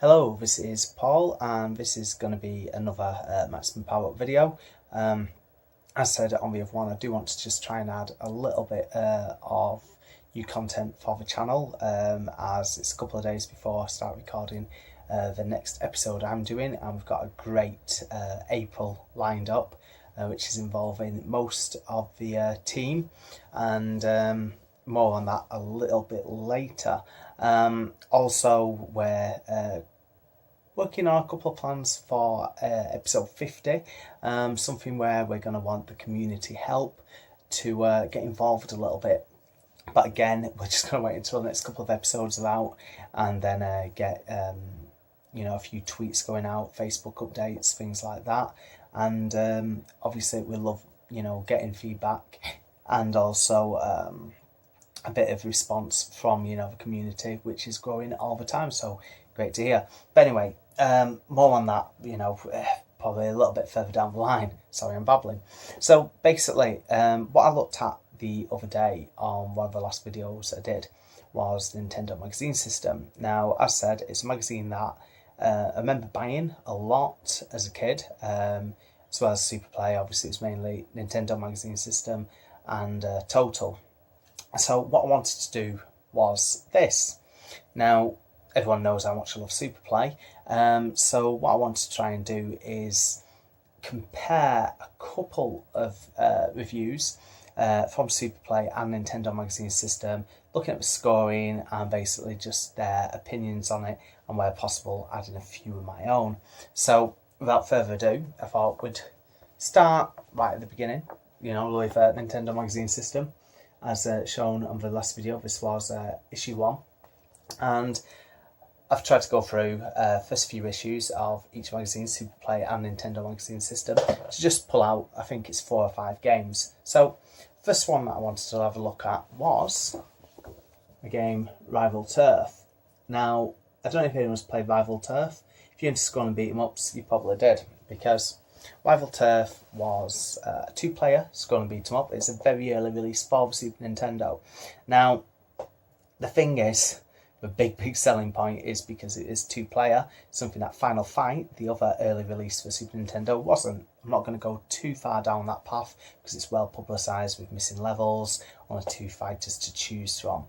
Hello, this is Paul, and this is going to be another maximum power up video. As I said on the other one, I do want to just try and add a little bit of new content for the channel, as it's a couple of days before I start recording the next episode I'm doing, and we've got a great April lined up, which is involving most of the team, and more on that a little bit later. Also, we're working on a couple of plans for episode 50, something where we're going to want the community help to get involved a little bit. But again, we're just going to wait until the next couple of episodes are out, and then get a few tweets going out, Facebook updates, things like that. And obviously we love getting feedback, and also a bit of response from the community, which is growing all the time, so great to hear. But anyway, more on that probably a little bit further down the line. Sorry, I'm babbling. So basically, what I looked at the other day on one of the last videos I did was the Nintendo magazine system. Now, as I said, it's a magazine that I remember buying a lot as a kid, as well as Super Play. Obviously, it's mainly Nintendo magazine system and Total. So what I wanted to do was this. Now, everyone knows how much I love Super Play. So what I want to try and do is compare a couple of reviews from Super Play and Nintendo magazine system, looking at the scoring and basically just their opinions on it, and where possible adding a few of my own. So without further ado, I thought we'd start right at the beginning, with Nintendo magazine system. As shown on the last video, this was issue 1, and I've tried to go through first few issues of each magazine, Super Play and Nintendo magazine system, to just pull out, I think it's 4 or 5 games. So first one that I wanted to have a look at was the game Rival Turf. Now, I don't know if anyone's played Rival Turf. If you're into scroll and beat 'em ups, you probably did, because Rival Turf was a 2-player scroll and beat 'em up. It's a very early release for the Super Nintendo. Now, the thing is, the big selling point is because it is 2-player, something that Final Fight, the other early release for Super Nintendo, wasn't. I'm not going to go too far down that path because it's well publicised with missing levels, only 2 fighters to choose from.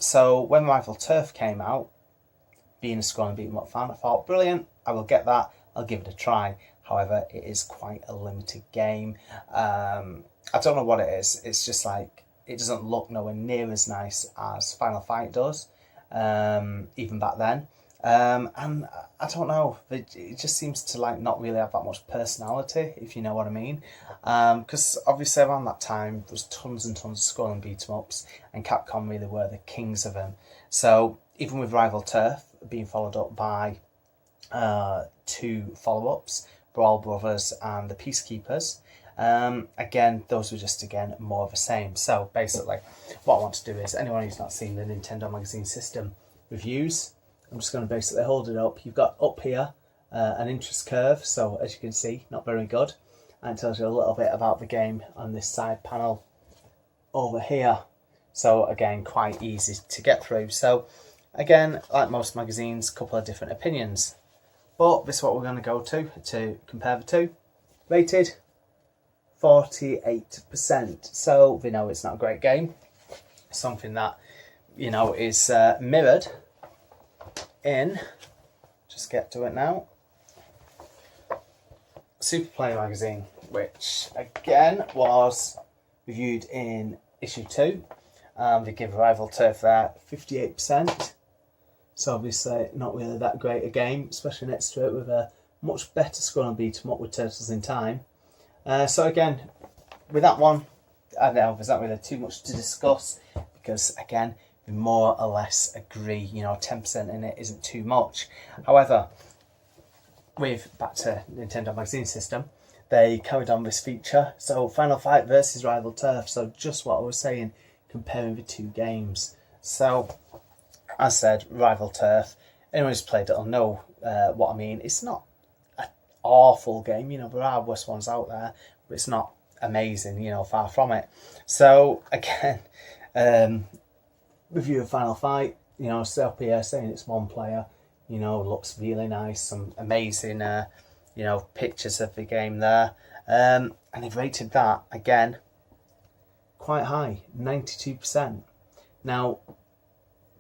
So when Rival Turf came out, being a scroll and beat 'em up fan, I thought, brilliant, I will get that, I'll give it a try. However, it is quite a limited game. I don't know what it is. It's just like, it doesn't look nowhere near as nice as Final Fight does, even back then. And I don't know, it just seems to not really have that much personality, if you know what I mean. Because obviously around that time, there was tons and tons of scroll and beat 'em ups, and Capcom really were the kings of them. So even with Rival Turf being followed up by 2 follow-ups, Brawl Brothers and the Peacekeepers, again, those were just more of the same. So basically what I want to do is, anyone who's not seen the Nintendo magazine system reviews, I'm just going to basically hold it up. You've got up here an interest curve, so as you can see, not very good, and it tells you a little bit about the game on this side panel over here. So again, quite easy to get through. So again, like most magazines, a couple of different opinions. But this is what we're going to go to compare the two. Rated 48%. So we know it's not a great game. Something that, is mirrored in, just get to it now, Super Play magazine, which again was reviewed in issue 2. They give Rival Turf there 58%. So obviously not really that great a game, especially next to it with a much better scroll and beat 'em up with Turtles in Time. So again, with that one, I don't know, there's not really too much to discuss, because again, we more or less agree, 10% in it isn't too much. However, back to Nintendo magazine system, they carried on this feature. So Final Fight versus Rival Turf, so just what I was saying, comparing the 2 games. So as I said, Rival Turf, anyone who's played it will know what I mean. It's not an awful game, there are worse ones out there, but it's not amazing, far from it. So again, review of Final Fight, still up here saying it's 1 player, you know, looks really nice. Some amazing, you know, pictures of the game there. And they've rated that, again, quite high, 92%. Now,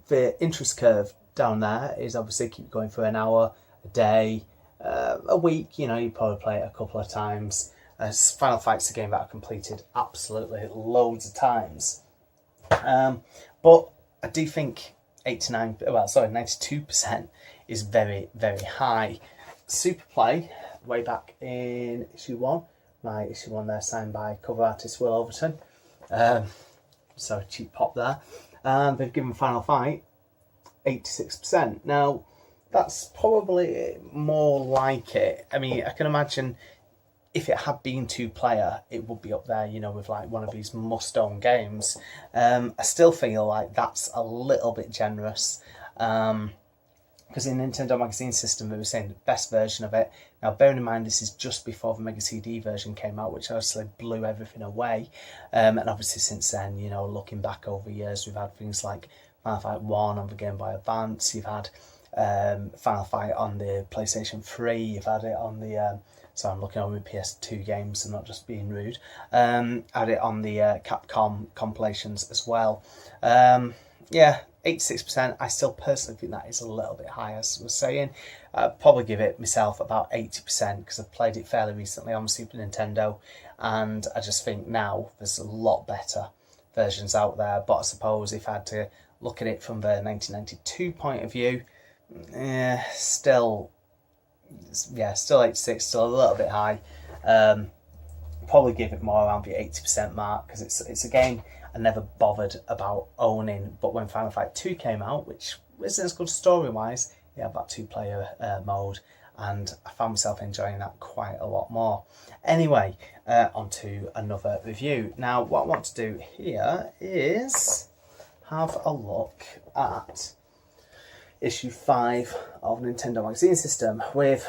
the interest curve down there is obviously keep going for an hour, a day, a week. You know, you probably play it a couple of times. Final Fight's a game that I've completed absolutely loads of times. But I do think 92% is very, very high. Super Play, way back in issue 1, my issue 1 there, signed by cover artist Will Overton. So cheap pop there. And they've given Final Fight 86%. Now, that's probably more like it. I mean, I can imagine if it had been 2-player, it would be up there, you know, with like one of these must-own games. I still feel like that's a little bit generous. Because in Nintendo Magazine System, they were saying the best version of it. Now, bearing in mind, this is just before the Mega CD version came out, which obviously blew everything away. And obviously since then, you know, looking back over years, we've had things like Final Fight 1 on the Game Boy Advance. You've had Final Fight on the PlayStation 3. You've had it on the... so I'm looking over PS2 games and not just being rude. Had it on the Capcom compilations as well. Yeah, 86%. I still personally think that is a little bit high, as I was saying. I'd probably give it myself about 80% because I've played it fairly recently on Super Nintendo, and I just think now there's a lot better versions out there. But I suppose if I had to look at it from the 1992 point of view, still 86, still a little bit high. Probably give it more around the 80% mark because it's a game I never bothered about owning. But when Final Fight 2 came out, which isn't as good story-wise, it had that 2-player mode, and I found myself enjoying that quite a lot more. Anyway, on to another review. Now, what I want to do here is have a look at issue 5 of Nintendo Magazine System with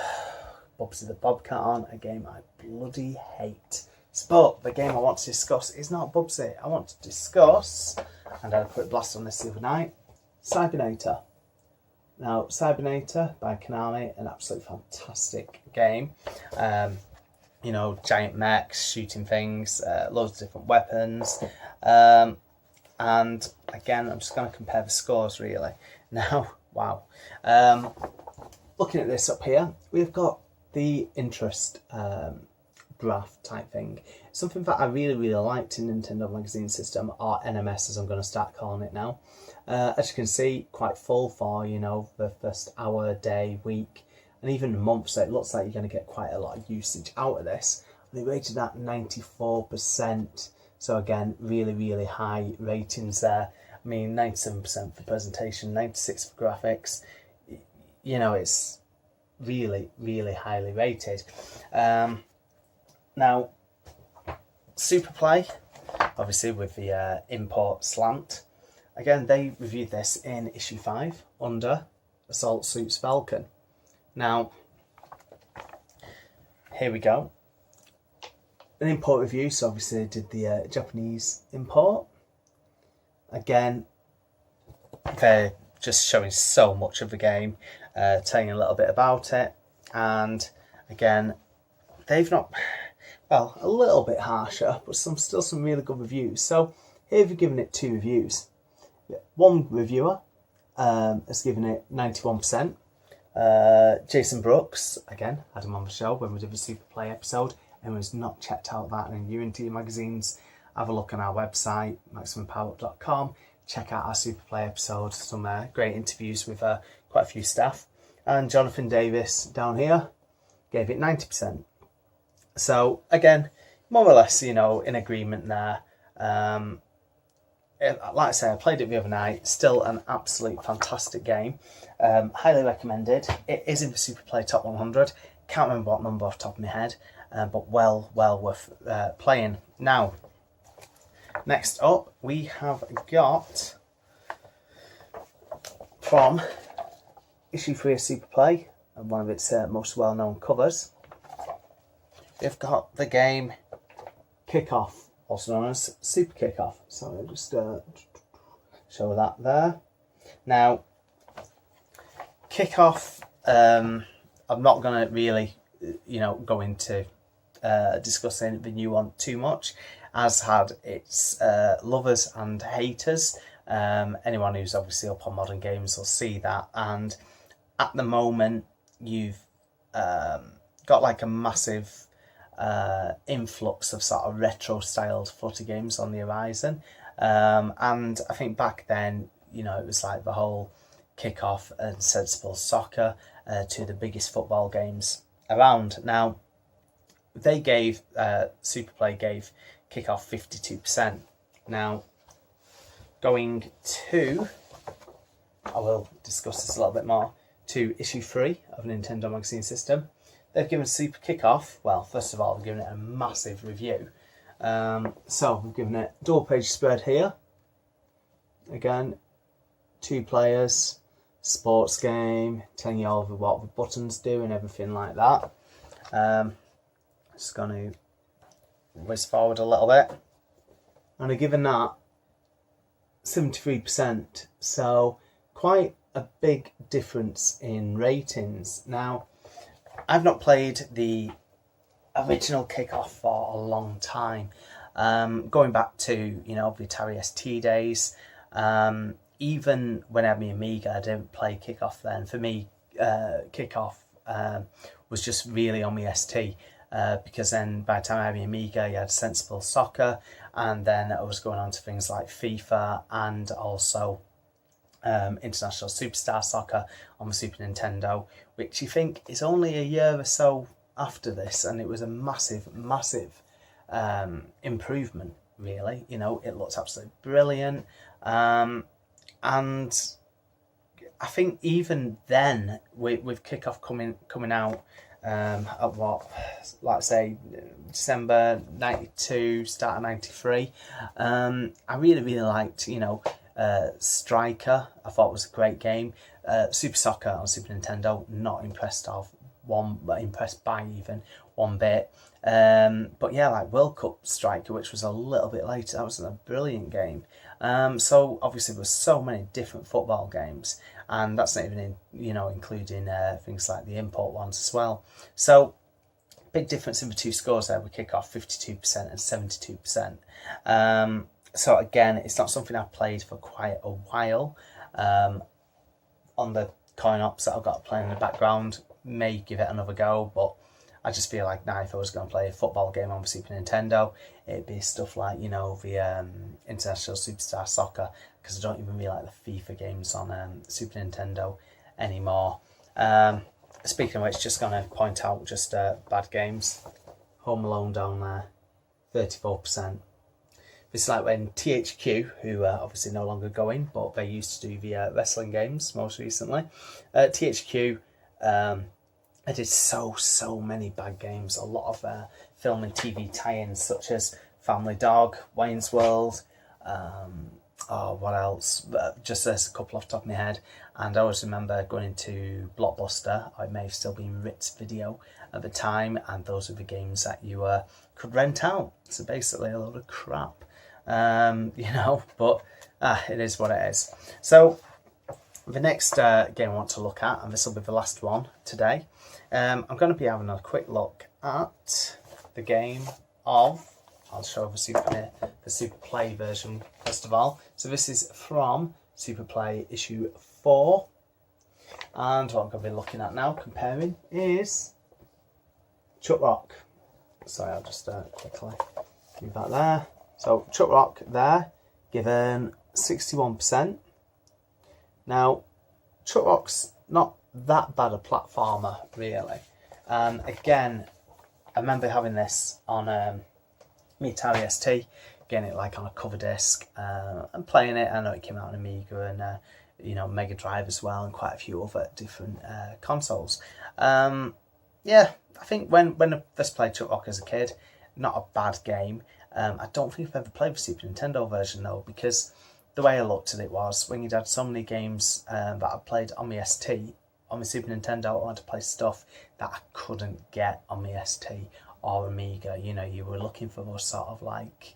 Bubsy the Bobcat on, a game I bloody hate. But the game I want to discuss is not Bubsy. I want to discuss, and I had a quick blast on this the other night, Cybernator. Now, Cybernator by Konami, an absolutely fantastic game. You know, giant mechs, shooting things, loads of different weapons. And again, I'm just going to compare the scores really. Now, wow. Looking at this up here, we've got the interest graph type thing. Something that I really, really liked in Nintendo Magazine System, or NMS as I'm going to start calling it now. As you can see, quite full for, you know, the first hour, day, week, and even a month, so it looks like you're going to get quite a lot of usage out of this. They rated at 94%, so again, really, really high ratings there. I mean, 97% for presentation, 96% for graphics. You know, it's really, really highly rated. Now, Super Play, obviously with the import slant, again, they reviewed this in issue 5 under Assault Suits Falcon. Now, here we go. An import review, so obviously they did the Japanese import. Again, they're just showing so much of the game, telling a little bit about it, and again, they've not... well, a little bit harsher, but still some really good reviews. So here we've given it 2 reviews. One reviewer has given it 91%. Jason Brooks, again, had him on the show when we did the Super Play episode. Anyone who's not checked out that and you're into your magazines, have a look on our website, MaximumPowerup.com. Check out our Super Play episode, some great interviews with quite a few staff. And Jonathan Davis down here gave it 90%. So again, more or less, you know, in agreement there. Like I say, I played it the other night. Still an absolute fantastic game. Highly recommended. It is in the Super Play Top 100. Can't remember what number off the top of my head, but well worth playing. Now, next up, we have got from issue 3 of Super Play, and one of its most well-known covers. We've got the game Kickoff, also known as Super Kickoff. So I'll just show that there. Now, Kickoff, I'm not going to really, go into discussing the new one too much, as had its lovers and haters. Anyone who's obviously up on modern games will see that, and at the moment you've got like a massive influx of sort of retro styled footy games on the horizon, and I think back then, it was like the whole Kickoff and Sensible Soccer, two of the biggest football games around. Now they gave Super Play gave Kickoff 52%. Now going to, I will discuss this a little bit more, to issue 3 of Nintendo Magazine System. They've given Super Kickoff, well, first of all, they've given it a massive review. So we've given it dual page spread here. Again, 2 players, sports game, telling you all what the buttons do and everything like that. Just going to whiz forward a little bit. And I've given that 73%. So quite a big difference in ratings. Now, I've not played the original Kickoff for a long time. Going back to, the Atari ST days. Even when I had my Amiga, I didn't play Kickoff then. For me, Kickoff was just really on my ST. Because then by the time I had my Amiga, you had Sensible Soccer, and then I was going on to things like FIFA and also International Superstar Soccer on the Super Nintendo, which you think is only a year or so after this, and it was a massive improvement, really. It looks absolutely brilliant, and I think even then, with Kickoff coming out at what, let's say December 92, start of 93, I really liked, Striker. I thought it was a great game. Super Soccer on Super Nintendo, not impressed by even one bit. But yeah, like World Cup Striker, which was a little bit later, that was a brilliant game. So obviously there was so many different football games, and that's not even including things like the import ones as well. So big difference in the 2 scores there. We kick off 52% and 72%. So again, it's not something I've played for quite a while. On the coin ops that I've got playing in the background, may give it another go, but I just feel like now if I was going to play a football game on the Super Nintendo, it'd be stuff like, the International Superstar Soccer, because I don't even really like the FIFA games on Super Nintendo anymore. Speaking of which, just going to point out just bad games. Home Alone down there, 34%. This is like when THQ, who are obviously no longer going, but they used to do the wrestling games most recently. THQ, I did so many bad games. A lot of film and TV tie-ins, such as Family Dog, Wayne's World, what else? Just there's a couple off the top of my head. And I always remember going into Blockbuster. It may have still been Ritz Video at the time, and those were the games that you could rent out. So basically a load of crap, but it is what it is. So the next game I want to look at, and this will be the last one today, I'm going to be having a quick look at the game of, I'll show the Super Play version first of all. So this is from Super Play issue 4. And what I'm going to be looking at now, comparing, is Chuck Rock. Sorry, I'll just quickly move that there. So Chuck Rock there, given 61%. Now, Chuck Rock's not that bad a platformer, really. Again, I remember having this on my Atari ST, getting it like on a cover disc, and playing it. I know it came out on Amiga and Mega Drive as well, and quite a few other different consoles. Yeah, I think when I first played Chuck Rock as a kid, not a bad game. I don't think I've ever played the Super Nintendo version though, because the way I looked at it was, when you'd had so many games that I played on my ST, on my Super Nintendo, I wanted to play stuff that I couldn't get on my ST or Amiga. You were looking for those sort of like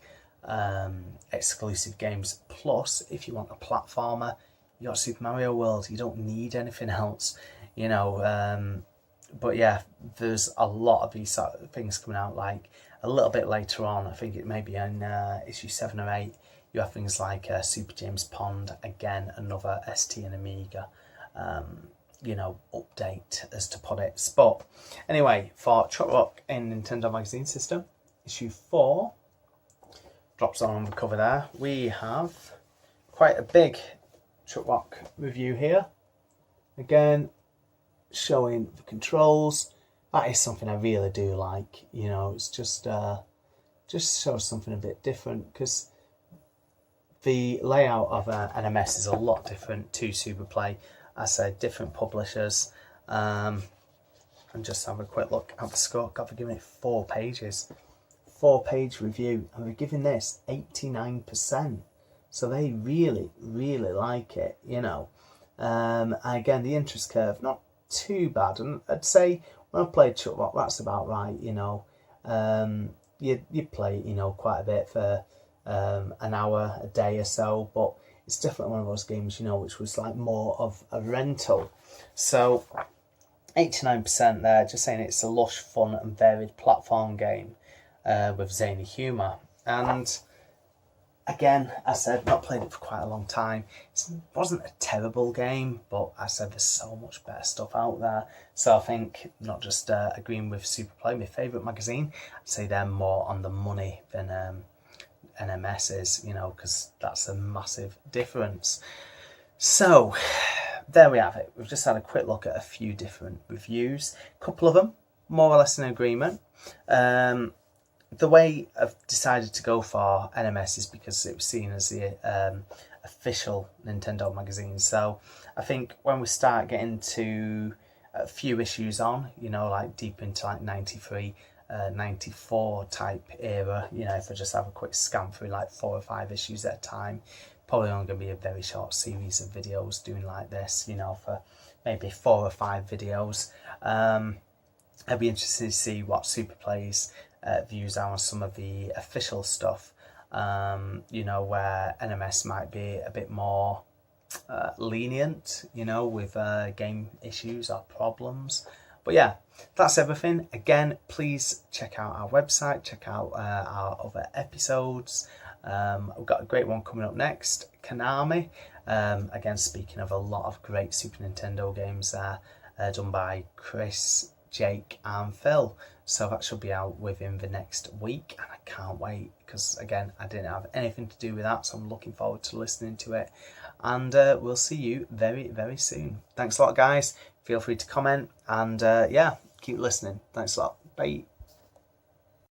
exclusive games. Plus, if you want a platformer, you got Super Mario World. You don't need anything else, you know. But yeah, there's a lot of these sort of things coming out, like a little bit later on. I think it may be in issue 7 or 8. You have things like Super James Pond, again, another ST and Amiga, you know, update as to put it. But anyway, for Chuck Rock in Nintendo Magazine System, issue 4, drops on the cover there. We have quite a big Chuck Rock review here. Again, showing the controls. That is something I really do like, you know. It's just shows something a bit different, because the layout of NMS is a lot different to Super Play. I said different publishers. And just have a quick look at the scorecard. They're giving it 4 pages, 4-page review, and we're giving this 89%. So they really, really like it, you know. Again, the interest curve, not too bad, and I'd say when I played Chuck Rock, that's about right, you know. You play, you know, quite a bit for an hour a day or so, but it's definitely one of those games, you know, which was like more of a rental. So 89% there, just saying it's a lush, fun and varied platform game with zany humour. And again, I said, not played it for quite a long time. It wasn't a terrible game, but I said there's so much better stuff out there. So I think, not just agreeing with Super Play, my favourite magazine, I'd say they're more on the money than NMS is, you know, because that's a massive difference. So there we have it. We've just had a quick look at a few different reviews. A couple of them more or less in agreement. The way I've decided to go for NMS is because it was seen as the official Nintendo magazine. So I think when we start getting to a few issues on, you know, like deep into like 93, 94 type era, you know, if I just have a quick scan through like 4 or 5 issues at a time, probably only going to be a very short series of videos doing like this, you know, for maybe 4 or 5 videos. I'd be interested to see what Super Play's views are on some of the official stuff, you know, where NMS might be a bit more lenient, you know, with game issues or problems. But yeah, that's everything. Again, please check out our website, check out our other episodes. We've got a great one coming up next, Konami. Again, speaking of a lot of great Super Nintendo games there, done by Chris, Jake and Phil. So that should be out within the next week, and I can't wait, because again, I didn't have anything to do with that, so I'm looking forward to listening to it. And we'll see you very, very soon. Thanks a lot, guys. Feel free to comment, and yeah, keep listening. Thanks a lot. Bye.